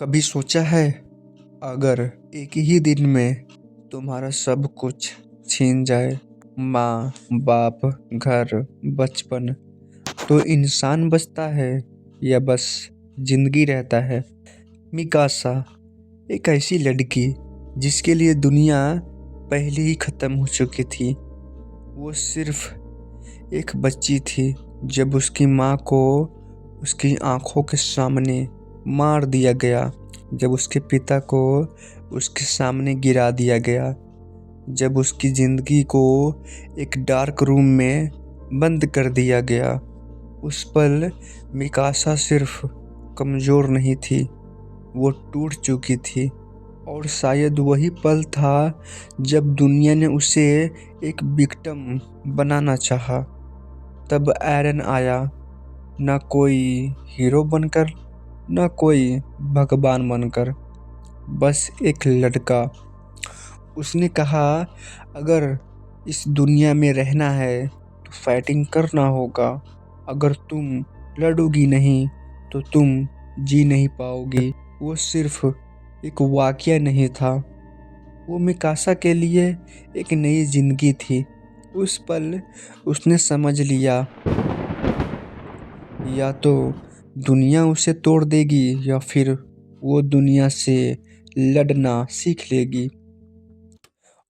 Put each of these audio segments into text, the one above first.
कभी सोचा है अगर एक ही दिन में तुम्हारा सब कुछ छीन जाए, माँ बाप, घर, बचपन, तो इंसान बचता है या बस जिंदगी रहता है। मिकासा एक ऐसी लड़की जिसके लिए दुनिया पहले ही खत्म हो चुकी थी। वो सिर्फ एक बच्ची थी जब उसकी माँ को उसकी आंखों के सामने मार दिया गया, जब उसके पिता को उसके सामने गिरा दिया गया, जब उसकी ज़िंदगी को एक डार्क रूम में बंद कर दिया गया। उस पल मिकासा सिर्फ कमज़ोर नहीं थी, वो टूट चुकी थी। और शायद वही पल था जब दुनिया ने उसे एक विक्टिम बनाना चाहा। तब एरन आया, ना कोई हीरो बनकर, ना कोई भगवान बनकर, बस एक लड़का। उसने कहा, अगर इस दुनिया में रहना है तो फाइटिंग करना होगा। अगर तुम लड़ोगी नहीं तो तुम जी नहीं पाओगी। वो सिर्फ एक वाक़या नहीं था, वो मिकासा के लिए एक नई ज़िंदगी थी। उस पल उसने समझ लिया, या तो दुनिया उसे तोड़ देगी या फिर वो दुनिया से लड़ना सीख लेगी।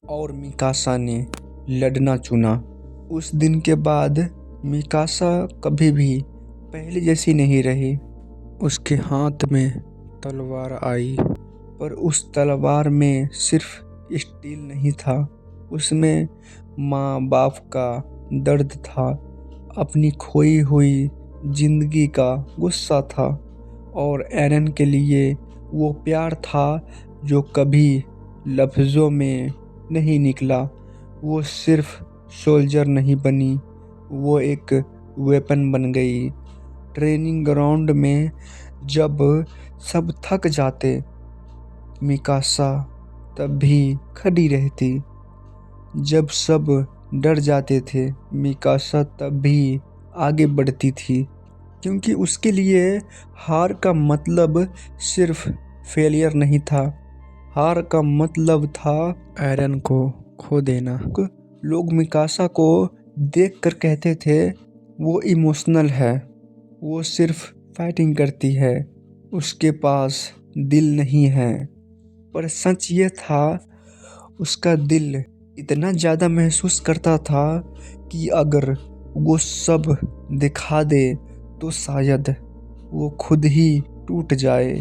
और मिकासा ने लड़ना चुना। उस दिन के बाद मिकासा कभी भी पहले जैसी नहीं रही। उसके हाथ में तलवार आई, पर उस तलवार में सिर्फ स्टील नहीं था, उसमें माँ बाप का दर्द था, अपनी खोई हुई जिंदगी का गुस्सा था, और एरन के लिए वो प्यार था जो कभी लफ्ज़ों में नहीं निकला। वो सिर्फ सोल्जर नहीं बनी, वो एक वेपन बन गई। ट्रेनिंग ग्राउंड में जब सब थक जाते, मिकासा तब भी खड़ी रहती। जब सब डर जाते थे, मिकासा तब भी आगे बढ़ती थी, क्योंकि उसके लिए हार का मतलब सिर्फ फेलियर नहीं था, हार का मतलब था एरन को खो देना। लोग मिकासा को देखकर कहते थे, वो इमोशनल है, वो सिर्फ फाइटिंग करती है, उसके पास दिल नहीं है। पर सच ये था, उसका दिल इतना ज़्यादा महसूस करता था कि अगर वो सब दिखा दे तो शायद वो खुद ही टूट जाए।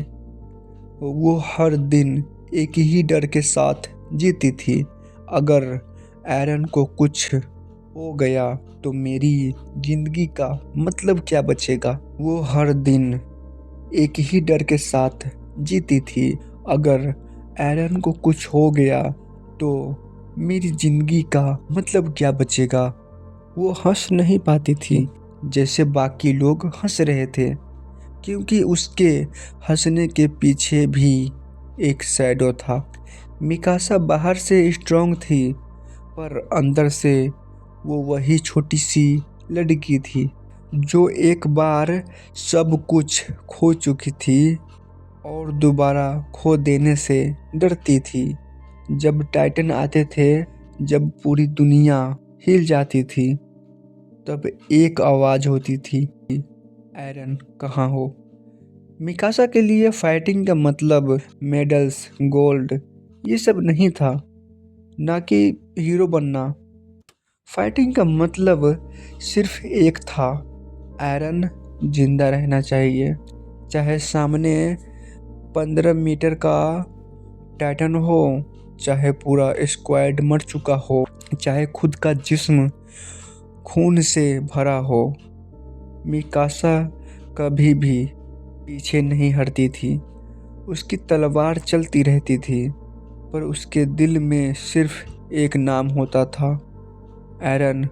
वो हर दिन एक ही डर के साथ जीती थी, अगर एरन को कुछ हो गया तो मेरी जिंदगी का मतलब क्या बचेगा। वो हर दिन एक ही डर के साथ जीती थी, अगर एरन को कुछ हो गया तो मेरी जिंदगी का मतलब क्या बचेगा। वो हंस नहीं पाती थी जैसे बाकी लोग हंस रहे थे, क्योंकि उसके हंसने के पीछे भी एक शैडो था। मिकासा बाहर से स्ट्रांग थी, पर अंदर से वो वही छोटी सी लड़की थी जो एक बार सब कुछ खो चुकी थी और दोबारा खो देने से डरती थी। जब टाइटन आते थे, जब पूरी दुनिया हिल जाती थी, तब एक आवाज़ होती थी, एरन कहाँ हो। मिकासा के लिए फाइटिंग का मतलब मेडल्स, गोल्ड, ये सब नहीं था, ना कि हीरो बनना। फाइटिंग का मतलब सिर्फ एक था, एरन जिंदा रहना चाहिए, चाहे सामने 15 मीटर का टाइटन हो, चाहे पूरा स्क्वाड मर चुका हो, चाहे खुद का जिस्म खून से भरा हो। मिकासा कभी भी पीछे नहीं हटती थी, उसकी तलवार चलती रहती थी, पर उसके दिल में सिर्फ एक नाम होता था, एरन।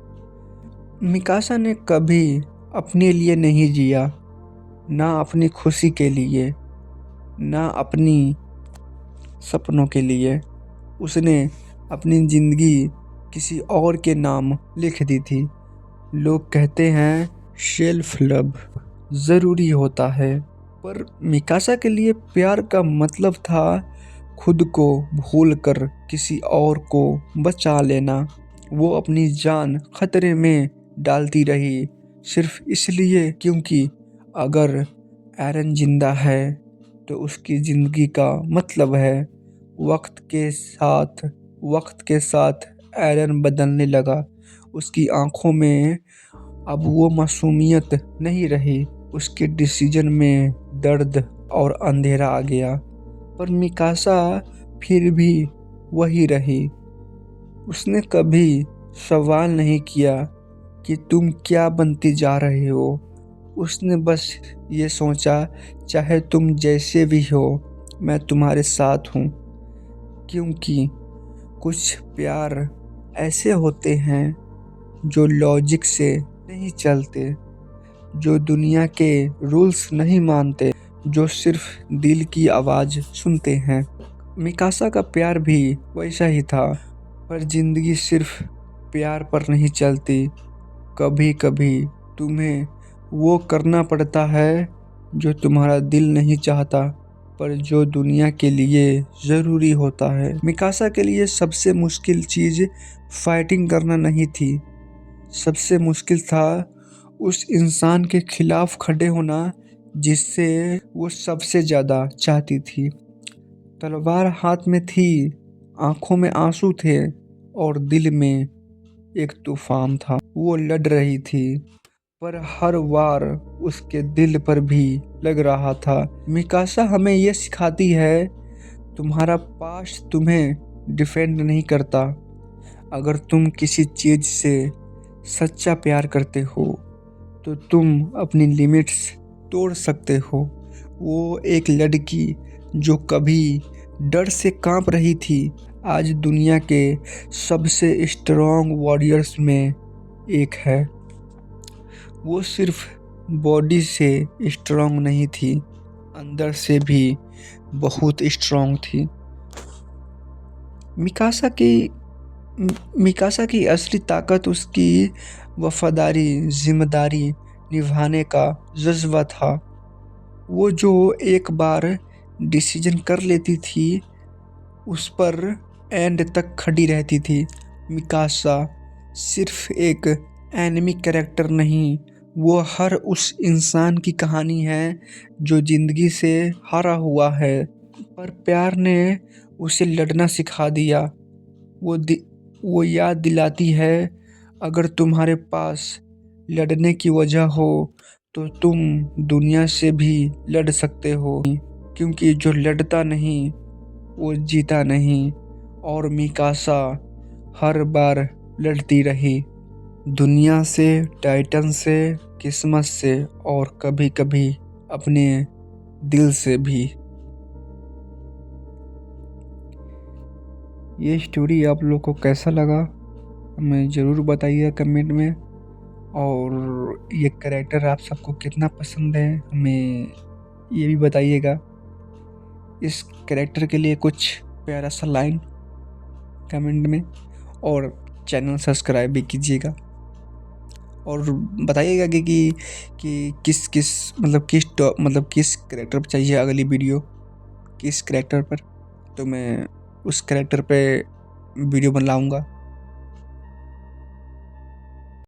मिकासा ने कभी अपने लिए नहीं जिया, ना अपनी खुशी के लिए, ना अपनी सपनों के लिए। उसने अपनी ज़िंदगी किसी और के नाम लिख दी थी। लोग कहते हैं सेल्फ लव ज़रूरी होता है, पर मिकासा के लिए प्यार का मतलब था खुद को भूलकर किसी और को बचा लेना। वो अपनी जान खतरे में डालती रही सिर्फ इसलिए क्योंकि अगर एरन जिंदा है तो उसकी ज़िंदगी का मतलब है। वक्त के साथ एरन बदलने लगा। उसकी आंखों में अब वो मासूमियत नहीं रही। उसके डिसीजन में दर्द और अंधेरा आ गया। पर मिकासा फिर भी वही रही। उसने कभी सवाल नहीं किया कि तुम क्या बनती जा रहे हो। उसने बस ये सोचा, चाहे तुम जैसे भी हो मैं तुम्हारे साथ हूँ। क्योंकि कुछ प्यार ऐसे होते हैं जो लॉजिक से नहीं चलते, जो दुनिया के रूल्स नहीं मानते, जो सिर्फ दिल की आवाज़ सुनते हैं। मिकासा का प्यार भी वैसा ही था। पर जिंदगी सिर्फ प्यार पर नहीं चलती। कभी कभी तुम्हें वो करना पड़ता है जो तुम्हारा दिल नहीं चाहता, पर जो दुनिया के लिए ज़रूरी होता है। मिकासा के लिए सबसे मुश्किल चीज़ फाइटिंग करना नहीं थी। सबसे मुश्किल था उस इंसान के खिलाफ खड़े होना जिससे वो सबसे ज़्यादा चाहती थी। तलवार हाथ में थी, आंखों में आंसू थे और दिल में एक तूफान था। वो लड़ रही थी पर हर वार उसके दिल पर भी लग रहा था। मिकासा हमें ये सिखाती है, तुम्हारा पास्ट तुम्हें डिफेंड नहीं करता। अगर तुम किसी चीज़ से सच्चा प्यार करते हो तो तुम अपनी लिमिट्स तोड़ सकते हो। वो एक लड़की जो कभी डर से कांप रही थी आज दुनिया के सबसे स्ट्रॉन्ग वॉरियर्स में एक है। वो सिर्फ बॉडी से स्ट्रॉन्ग नहीं थी, अंदर से भी बहुत स्ट्रॉन्ग थी। मिकासा की असली ताकत उसकी वफादारी, जिम्मेदारी निभाने का जज्बा था। वो जो एक बार डिसीजन कर लेती थी उस पर एंड तक खड़ी रहती थी। मिकासा सिर्फ एक एनिमी कैरेक्टर नहीं, वो हर उस इंसान की कहानी है जो ज़िंदगी से हारा हुआ है पर प्यार ने उसे लड़ना सिखा दिया। वो याद दिलाती है, अगर तुम्हारे पास लड़ने की वजह हो तो तुम दुनिया से भी लड़ सकते हो। क्योंकि जो लड़ता नहीं वो जीता नहीं। और मिकासा हर बार लड़ती रही, दुनिया से, टाइटन से, किस्मत से और कभी कभी अपने दिल से भी। ये स्टोरी आप लोग को कैसा लगा हमें ज़रूर बताइएगा कमेंट में। और ये कैरेक्टर आप सबको कितना पसंद है हमें ये भी बताइएगा। इस कैरेक्टर के लिए कुछ प्यारा सा लाइन कमेंट में, और चैनल सब्सक्राइब भी कीजिएगा। और बताइएगा कि किस कैरेक्टर पर चाहिए अगली वीडियो, किस कैरेक्टर पर, तो मैं उस कैरेक्टर पे वीडियो बनाऊँगा।